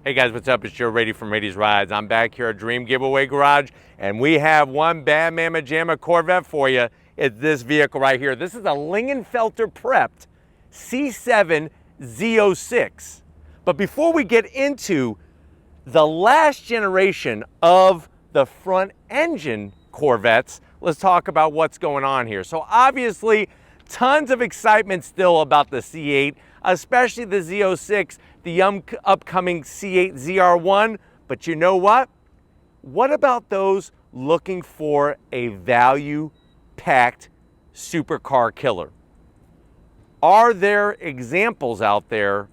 Hey guys, what's up? It's Joe Rady from Rady's Rides. I'm back here at Dream Giveaway Garage, and we have one bad mamma jamma Corvette for you. It's this vehicle right here. This is a Lingenfelter prepped C7 Z06. But before we get into the last generation of the front engine Corvettes, let's talk about what's going on here. So obviously, tons of excitement still about the C8, especially the Z06, the upcoming C8 ZR1. But you know what? What about those looking for a value-packed supercar killer? Are there examples out there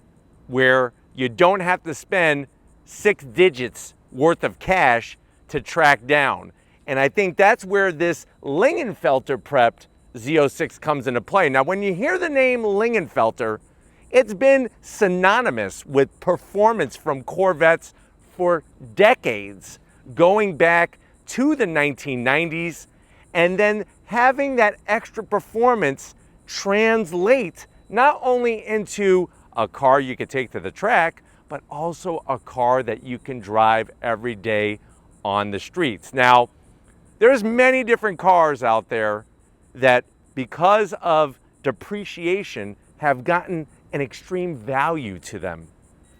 where you don't have to spend 6 digits worth of cash to track down? And I think that's where this Lingenfelter prepped Z06 comes into play. Now, when you hear the name Lingenfelter, it's been synonymous with performance from Corvettes for decades, going back to the 1990s, and then having that extra performance translate not only into a car you could take to the track, but also a car that you can drive every day on the streets. Now, there's many different cars out there that, because of depreciation, have gotten an extreme value to them.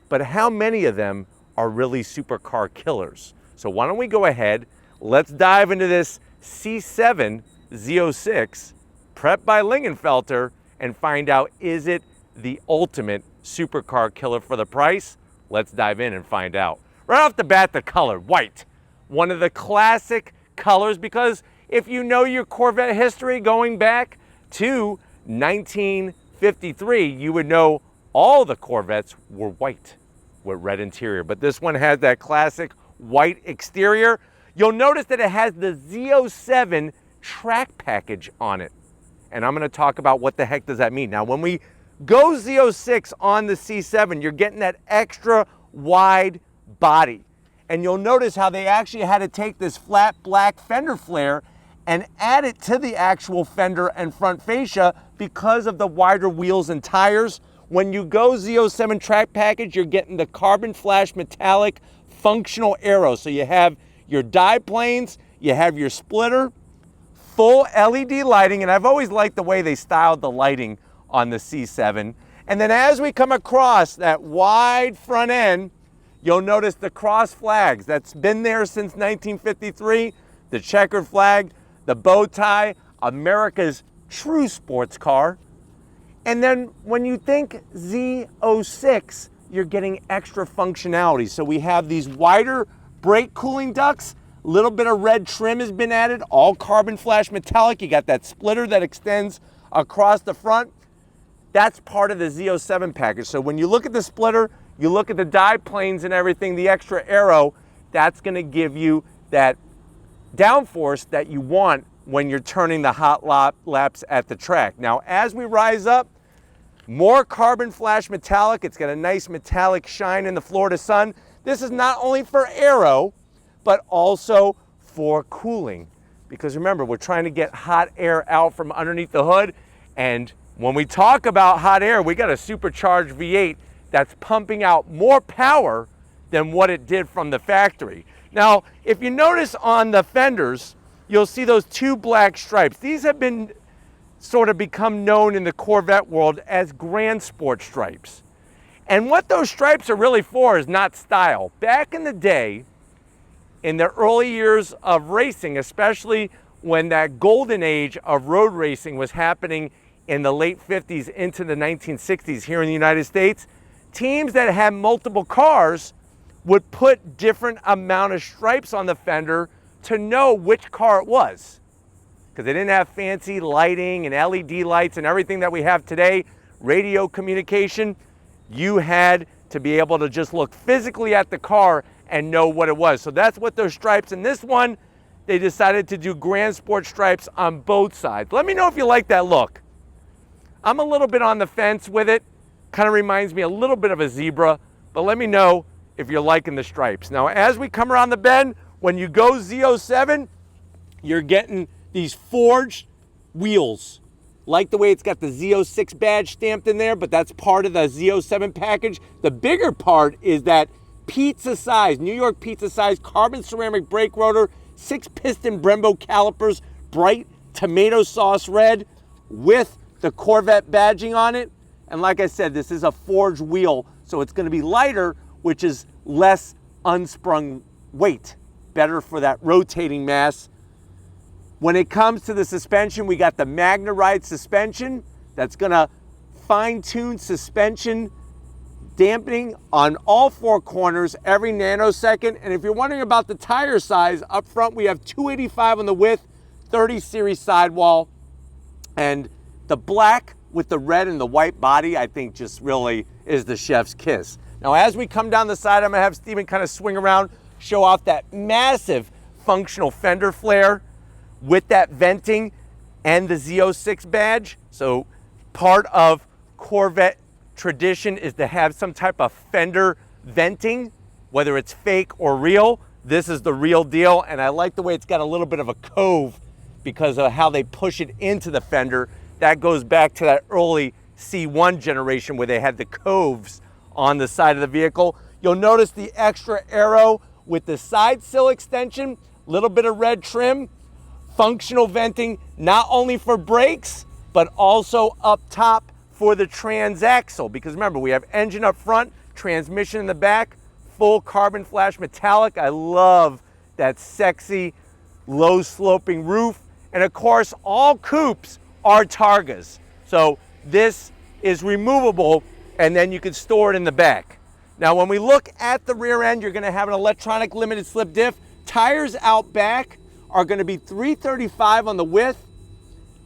But how many of them are really supercar killers? So why don't we go ahead, let's dive into this C7 Z06 prepped by Lingenfelter and find out, is it the ultimate supercar killer for the price? Let's dive in and find out. Right off the bat, the color, white. One of the classic colors, because if you know your Corvette history going back to 1953, you would know all the Corvettes were white with red interior, but this one has that classic white exterior. You'll notice that it has the Z07 track package on it, and I'm going to talk about what the heck does that mean. Now, when we go Z06 on the C7, you're getting that extra wide body, and you'll notice how they actually had to take this flat black fender flare and add it to the actual fender and front fascia because of the wider wheels and tires. When you go Z07 track package, you're getting the carbon flash metallic functional aero. So you have your dive planes, you have your splitter, full LED lighting, and I've always liked the way they styled the lighting on the C7. And then as we come across that wide front end, you'll notice the cross flags. That's been there since 1953, the checkered flag, the bow tie, America's true sports car. And then when you think Z06, you're getting extra functionality. So we have these wider brake cooling ducts, a little bit of red trim has been added, all carbon flash metallic. You got that splitter that extends across the front. That's part of the Z07 package. So when you look at the splitter, you look at the dive planes and everything, the extra aero, that's gonna give you that downforce that you want when you're turning the hot laps at the track. Now, as we rise up, more carbon flash metallic. It's got a nice metallic shine in the Florida sun. This is not only for aero, but also for cooling. Because remember, we're trying to get hot air out from underneath the hood. And when we talk about hot air, we got a supercharged V8 that's pumping out more power than what it did from the factory. Now, if you notice on the fenders, you'll see those 2 black stripes. These have been sort of become known in the Corvette world as Grand Sport stripes. And what those stripes are really for is not style. Back in the day, in the early years of racing, especially when that golden age of road racing was happening in the late 50s into the 1960s here in the United States, teams that had multiple cars would put different amount of stripes on the fender to know which car it was. Because they didn't have fancy lighting and LED lights and everything that we have today, radio communication. You had to be able to just look physically at the car and know what it was. So that's what those stripes, in this one, they decided to do Grand Sport stripes on both sides. Let me know if you like that look. I'm a little bit on the fence with it. Kind of reminds me a little bit of a zebra, but let me know if you're liking the stripes. Now, as we come around the bend, when you go Z07, you're getting these forged wheels. Like the way it's got the Z06 badge stamped in there, but that's part of the Z07 package. The bigger part is that pizza size, New York pizza size, carbon ceramic brake rotor, 6-piston Brembo calipers, bright tomato sauce red with the Corvette badging on it. And like I said, this is a forged wheel, so it's going to be lighter, which is less unsprung weight, better for that rotating mass. When it comes to the suspension, we got the MagneRide suspension that's going to fine-tune suspension dampening on all 4 corners every nanosecond. And if you're wondering about the tire size, up front we have 285 on the width, 30 series sidewall, and the black with the red and the white body, I think just really is the chef's kiss. Now, as we come down the side, I'm gonna have Steven kind of swing around, show off that massive functional fender flare with that venting and the Z06 badge. So part of Corvette tradition is to have some type of fender venting, whether it's fake or real. This is the real deal, and I like the way it's got a little bit of a cove because of how they push it into the fender. That goes back to that early C1 generation where they had the coves on the side of the vehicle. You'll notice the extra aero with the side sill extension, little bit of red trim, functional venting, not only for brakes, but also up top for the transaxle. Because remember, we have engine up front, transmission in the back, full carbon flash metallic. I love that sexy, low sloping roof. And of course, all coupes are Targas. So this is removable and then you can store it in the back. Now, when we look at the rear end, you're gonna have an electronic limited slip diff. Tires out back are gonna be 335 on the width,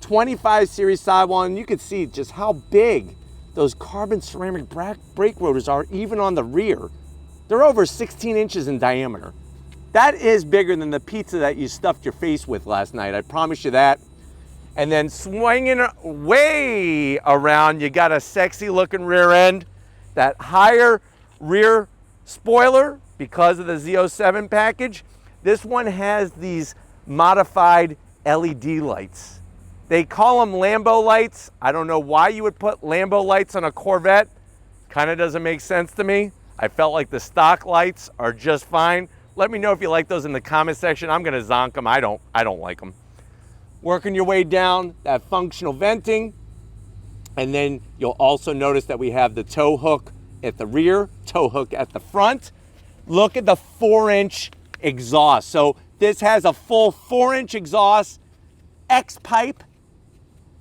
25 series sidewall, and you can see just how big those carbon ceramic brake rotors are even on the rear. They're over 16 inches in diameter. That is bigger than the pizza that you stuffed your face with last night, I promise you that. And then swinging way around, you got a sexy looking rear end, that higher rear spoiler because of the Z07 package. This one has these modified LED lights. They call them Lambo lights. I don't know why you would put Lambo lights on a Corvette. Kind of doesn't make sense to me. I felt like the stock lights are just fine. Let me know if you like those in the comment section. I'm gonna zonk them. I don't like them. Working your way down, that functional venting. And then you'll also notice that we have the tow hook at the rear, tow hook at the front. Look at the 4-inch exhaust. So this has a full 4-inch exhaust, X-pipe,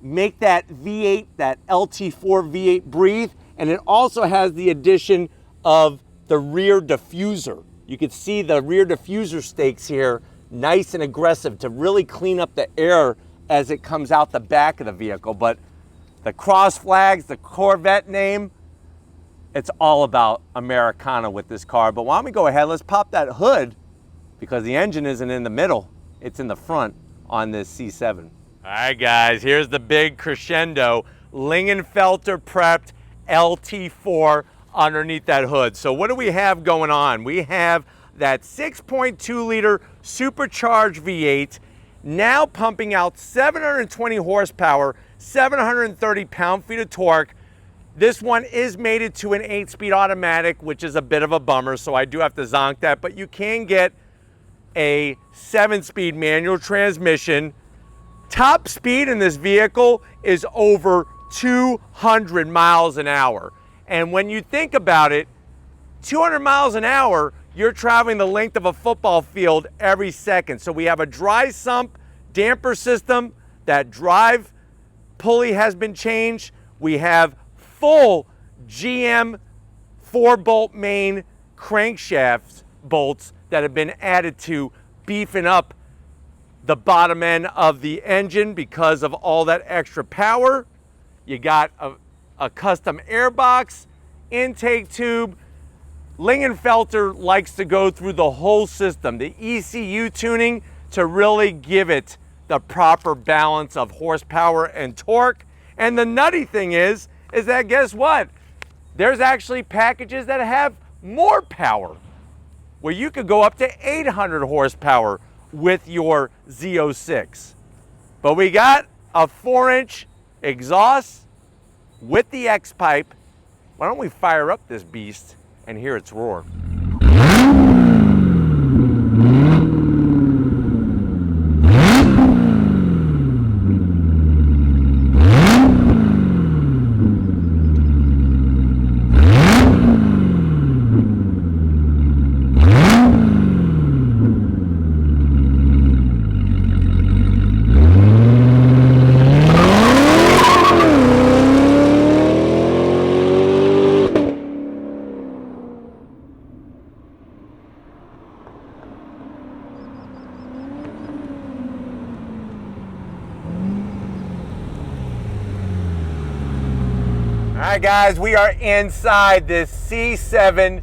make that V8, that LT4 V8 breathe. And it also has the addition of the rear diffuser. You can see the rear diffuser stakes here, nice and aggressive to really clean up the air as it comes out the back of the vehicle. But the cross flags, the Corvette name, it's all about Americana with this car. But why don't we go ahead, let's pop that hood because the engine isn't in the middle, it's in the front on this C7. All right, guys, here's the big crescendo. Lingenfelter prepped LT4 underneath that hood. So what do we have going on? We have that 6.2 liter supercharged V8, now pumping out 720 horsepower, 730 pound-feet of torque. This one is mated to an 8-speed automatic, which is a bit of a bummer, so I do have to zonk that, but you can get a 7-speed manual transmission. Top speed in this vehicle is over 200 miles an hour. And when you think about it, 200 miles an hour, you're traveling the length of a football field every second. So we have a dry sump damper system. That drive pulley has been changed. We have full GM 4-bolt main crankshaft bolts that have been added to beefing up the bottom end of the engine because of all that extra power. You got a custom airbox, intake tube. Lingenfelter likes to go through the whole system, the ECU tuning, to really give it the proper balance of horsepower and torque. And the nutty thing is that guess what? There's actually packages that have more power, where you could go up to 800 horsepower with your Z06. But we got a 4-inch exhaust with the X-pipe. Why don't we fire up this beast and hear its roar? right, guys, we are inside this C7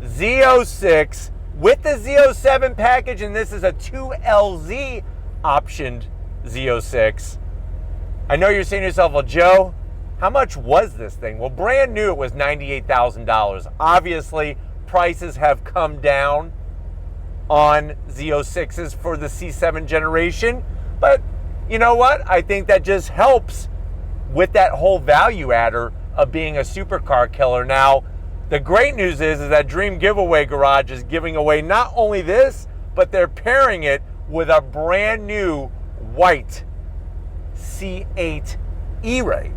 Z06 with the Z07 package, and this is a 2LZ optioned Z06. I know you're saying to yourself, well, Joe, how much was this thing? Well, brand new, it was $98,000. Obviously, prices have come down on Z06s for the C7 generation, but you know what? I think that just helps with that whole value adder of being a supercar killer. Now, the great news is that Dream Giveaway Garage is giving away not only this, but they're pairing it with a brand new white C8 E-Ray.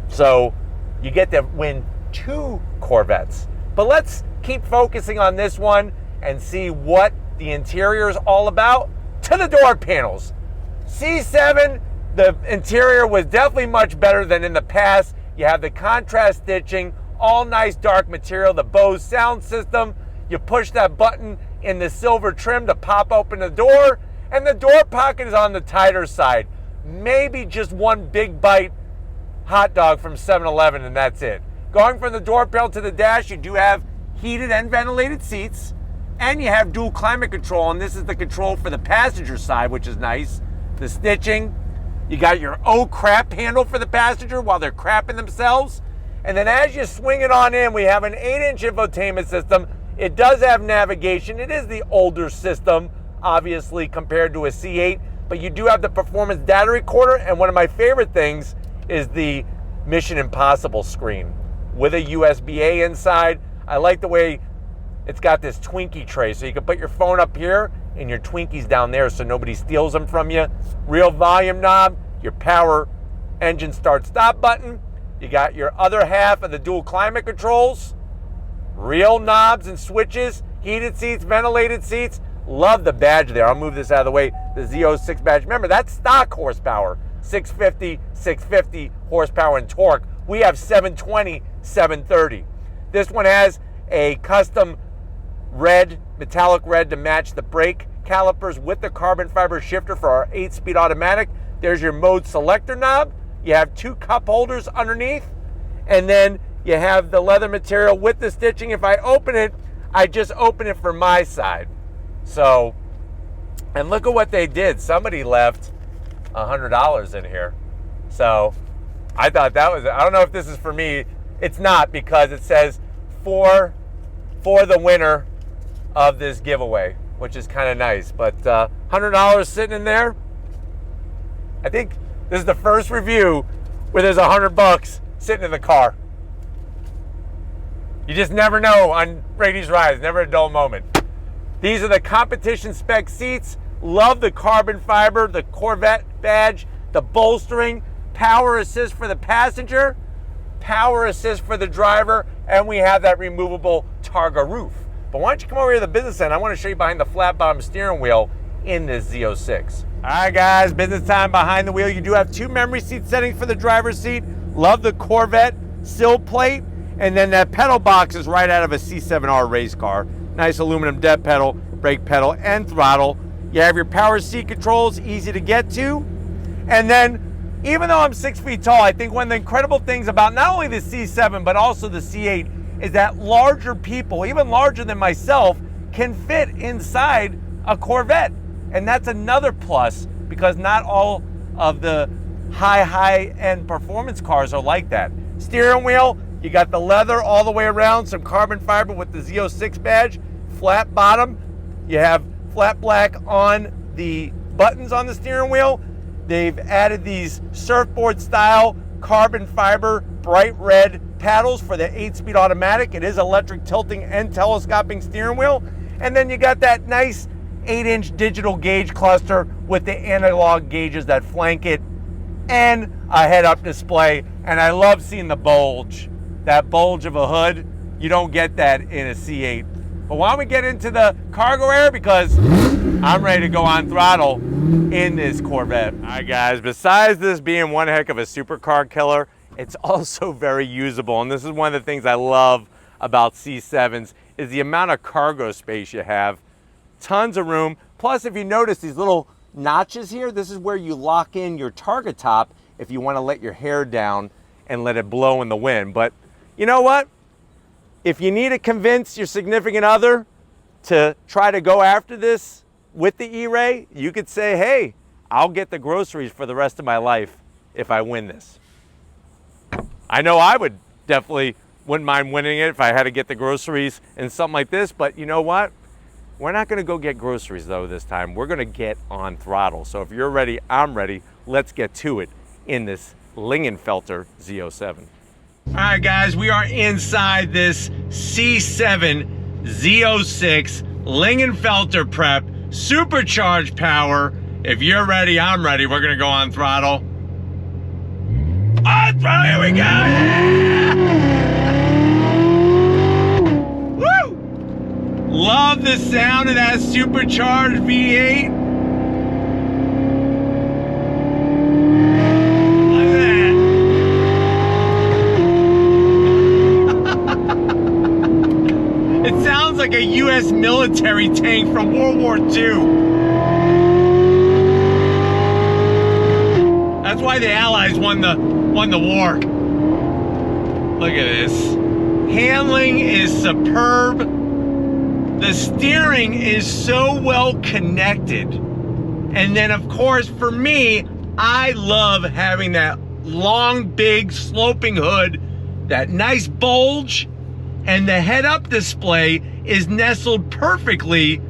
So you get to win 2 Corvettes. But let's keep focusing on this one and see what the interior is all about. To the door panels. C7, the interior was definitely much better than in the past. You have the contrast stitching, all nice dark material, the Bose sound system. You push that button in the silver trim to pop open the door, and the door pocket is on the tighter side. Maybe just one big bite hot dog from 7-Eleven, and that's it. Going from the door panel to the dash, you do have heated and ventilated seats, and you have dual climate control, and this is the control for the passenger side, which is nice. The stitching, you got your oh crap handle for the passenger while they're crapping themselves. And then as you swing it on in, we have an 8-inch infotainment system. It does have navigation. It is the older system, obviously, compared to a C8, but you do have the performance data recorder, and one of my favorite things is the Mission Impossible screen with a USB-A inside. I like the way it's got this Twinkie tray, so you can put your phone up here and your Twinkies down there so nobody steals them from you. Real volume knob, your power engine start-stop button. You got your other half of the dual climate controls, real knobs and switches, heated seats, ventilated seats. Love the badge there. I'll move this out of the way. The Z06 badge. Remember, that's stock horsepower. 650 horsepower and torque. We have 720, 730. This one has a custom red, metallic red to match the brake calipers with the carbon fiber shifter for our 8-speed automatic. There's your mode selector knob. You have 2 cup holders underneath, and then you have the leather material with the stitching. If I open it, I just open it for my side. So, and look at what they did. Somebody left $100 in here. So I thought that was, I don't know if this is for me. It's not, because it says for the winner of this giveaway, which is kind of nice. But $100 sitting in there. I think this is the first review where there's $100 sitting in the car. You just never know on Brady's Rides, never a dull moment. These are the competition spec seats. Love the carbon fiber, the Corvette badge, the bolstering, power assist for the passenger, power assist for the driver, and we have that removable Targa roof. But why don't you come over here to the business end? I want to show you behind the flat bottom steering wheel in this Z06. All right, guys, business time behind the wheel. You do have 2 memory seat settings for the driver's seat. Love the Corvette sill plate, and then that pedal box is right out of a C7R race car. Nice aluminum dead pedal, brake pedal, and throttle. You have your power seat controls, easy to get to. And then, even though I'm 6 feet tall, I think one of the incredible things about not only the C7, but also the C8, is that larger people, even larger than myself, can fit inside a Corvette. And that's another plus, because not all of the high-end performance cars are like that. Steering wheel, you got the leather all the way around, some carbon fiber with the Z06 badge, flat bottom. You have flat black on the buttons on the steering wheel. They've added these surfboard style carbon fiber bright red paddles for the 8-speed automatic. It is electric tilting and telescoping steering wheel. And then you got that nice 8-inch digital gauge cluster with the analog gauges that flank it, and a head-up display. And I love seeing the bulge, that bulge of a hood. You don't get that in a C8. But why don't we get into the cargo area, because I'm ready to go on throttle in this Corvette. All right, guys, besides this being one heck of a supercar killer, it's also very usable. And this is one of the things I love about C7s, is the amount of cargo space you have. Tons of room. Plus, if you notice these little notches here, this is where you lock in your Targa top if you want to let your hair down and let it blow in the wind. But you know what? If you need to convince your significant other to try to go after this with the E-Ray, you could say, hey, I'll get the groceries for the rest of my life if I win this. I know I would definitely wouldn't mind winning it if I had to get the groceries and something like this, but you know what? We're not gonna go get groceries though this time. We're gonna get on throttle. So if you're ready, I'm ready. Let's get to it in this Lingenfelter Z07. All right, guys, we are inside this C7 Z06 Lingenfelter prep, supercharged power. If you're ready, I'm ready. We're gonna go on throttle. On throttle, here we go! Yeah! Woo! Love the sound of that supercharged V8. Like a U.S. military tank from World War II. That's why the Allies won the war. Look at this. Handling is superb. The steering is so well connected. And then of course for me, I love having that long, big, sloping hood, that nice bulge, and the head-up display is nestled perfectly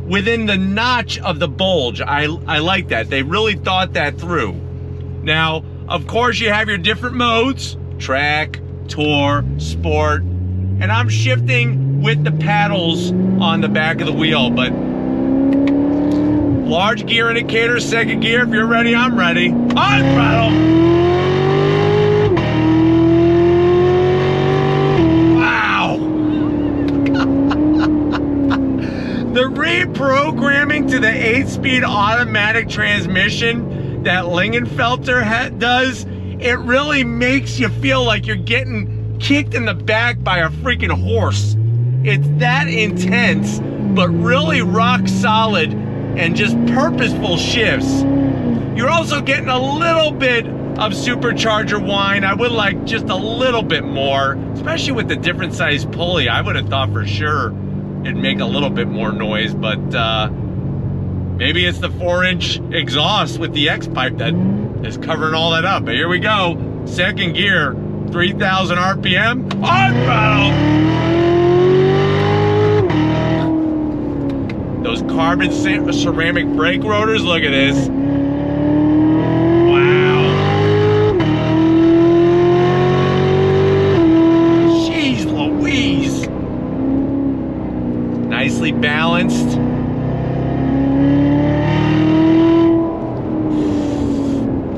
within the notch of the bulge. I like that. They really thought that through. Now, of course, you have your different modes: track, tour, sport, and I'm shifting with the paddles on the back of the wheel, but large gear indicator, second gear. If you're ready, I'm ready. On throttle. The reprogramming to the 8-speed automatic transmission that Lingenfelter does, it really makes you feel like you're getting kicked in the back by a freaking horse. It's that intense, but really rock solid and just purposeful shifts. You're also getting a little bit of supercharger whine. I would like just a little bit more, especially with the different size pulley. I would have thought for sure it'd make a little bit more noise, but maybe it's the 4-inch exhaust with the X-pipe that is covering all that up. But here we go, second gear, 3,000 RPM, on throttle. Those carbon ceramic brake rotors, look at this. Wow. Jeez Louise. Nicely balanced.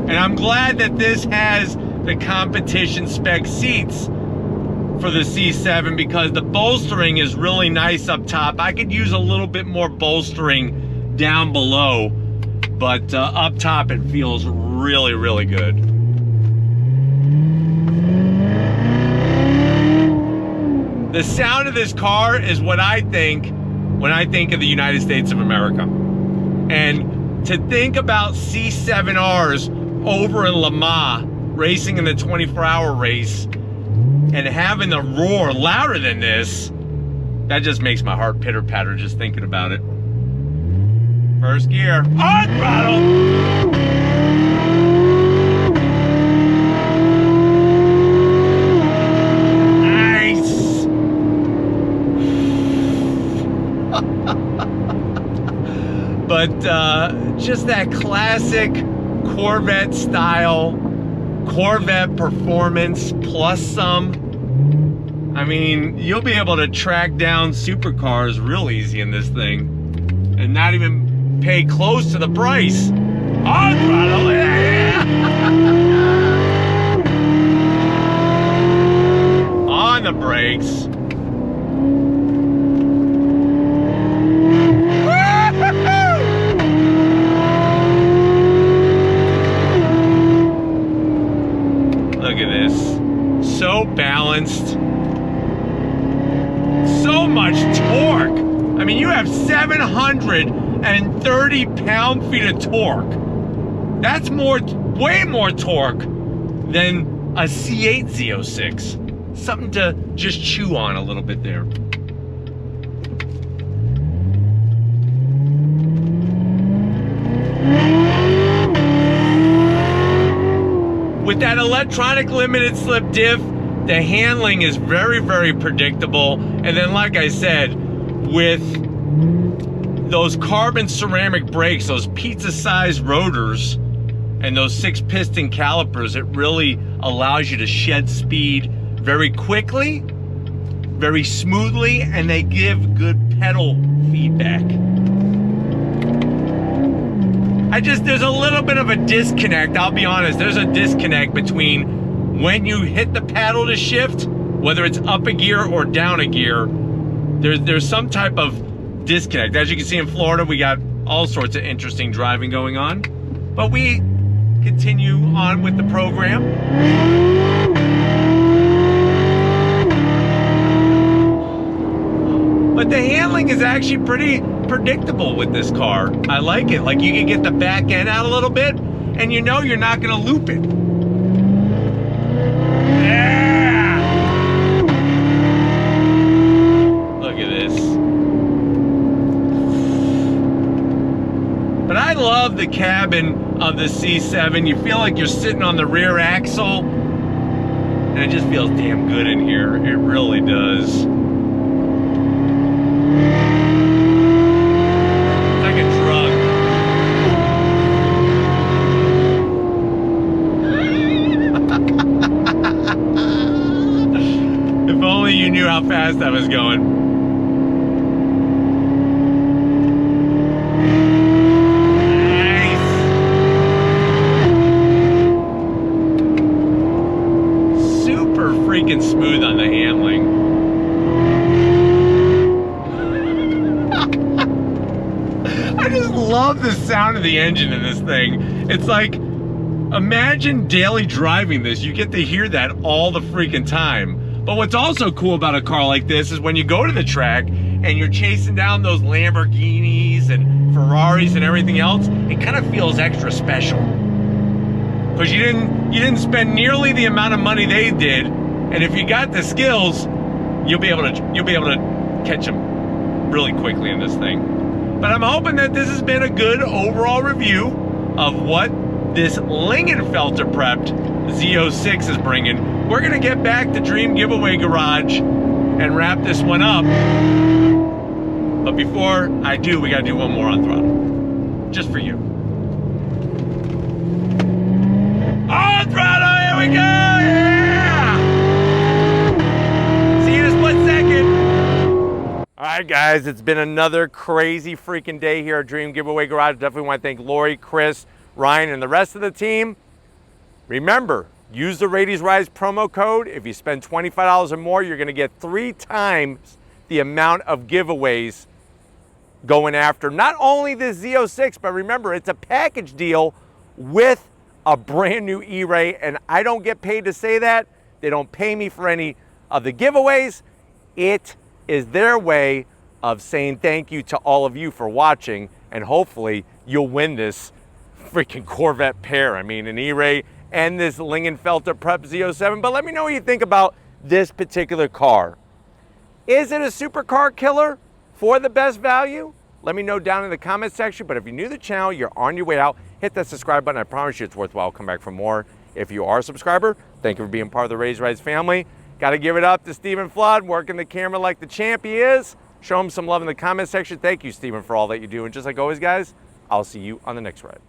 And I'm glad that this has the competition spec seats for the C7 because the bolstering is really nice up top. I could use a little bit more bolstering down below, but up top it feels really, really good. The sound of this car is what I think when I think of the United States of America. And to think about C7Rs over in Le Mans, racing in the 24-hour race, and having the roar louder than this, that just makes my heart pitter-patter just thinking about it. First gear, on throttle! But just that classic Corvette style, Corvette performance plus some. I mean, you'll be able to track down supercars real easy in this thing and not even pay close to the price. On throttle, yeah! On the brakes. Look at this. So balanced. So much torque. I mean, you have 730 pound-feet of torque. That's more, way more torque than a C8 Z06. something to just chew on a little bit there. With that electronic limited slip diff, the handling is very, very predictable. And then, like I said, with those carbon ceramic brakes, those pizza-sized rotors, and those 6-piston calipers, it really allows you to shed speed very quickly, very smoothly, and they give good pedal feedback. There's a little bit of a disconnect, I'll be honest. There's a disconnect between when you hit the paddle to shift, whether it's up a gear or down a gear, there's some type of disconnect. As you can see in Florida, we got all sorts of interesting driving going on. But we continue on with the program. But the handling is actually pretty predictable with this car. I like it. Like, you can get the back end out a little bit, and you know you're not gonna loop it. Yeah! Look at this. But I love the cabin of the C7. You feel like you're sitting on the rear axle, and it just feels damn good in here. It really does. You knew how fast I was going. Nice. Super freaking smooth on the handling. I just love the sound of the engine in this thing. It's like, imagine daily driving this. You get to hear that all the freaking time. But what's also cool about a car like this is when you go to the track and you're chasing down those Lamborghinis and Ferraris and everything else, it kind of feels extra special. Because you didn't spend nearly the amount of money they did, and if you got the skills, you'll be able to catch them really quickly in this thing. But I'm hoping that this has been a good overall review of what this Lingenfelter prepped Z06 is bringing. We're gonna get back to Dream Giveaway Garage and wrap this one up. But before I do, we gotta do one more on throttle. Just for you. On throttle, here we go, yeah! See you in a split second. All right, guys, it's been another crazy freaking day here at Dream Giveaway Garage. Definitely want to thank Lori, Chris, Ryan, and the rest of the team. Remember, use the Radies Rise promo code. If you spend $25 or more, you're gonna get 3 times the amount of giveaways going after not only this Z06, but remember, it's a package deal with a brand new E-Ray, and I don't get paid to say that. They don't pay me for any of the giveaways. It is their way of saying thank you to all of you for watching, and hopefully you'll win this freaking Corvette pair. I mean, an E-Ray and this Lingenfelter Prep Z07. But let me know what you think about this particular car. Is it a supercar killer for the best value? Let me know down in the comment section. But if you're new to the channel, you're on your way out, hit that subscribe button. I promise you it's worthwhile. Come back for more. If you are a subscriber, thank you for being part of the Radies Rise family. Got to give it up to Stephen Flood, working the camera like the champ he is. Show him some love in the comment section. Thank you, Stephen, for all that you do. And just like always, guys, I'll see you on the next ride.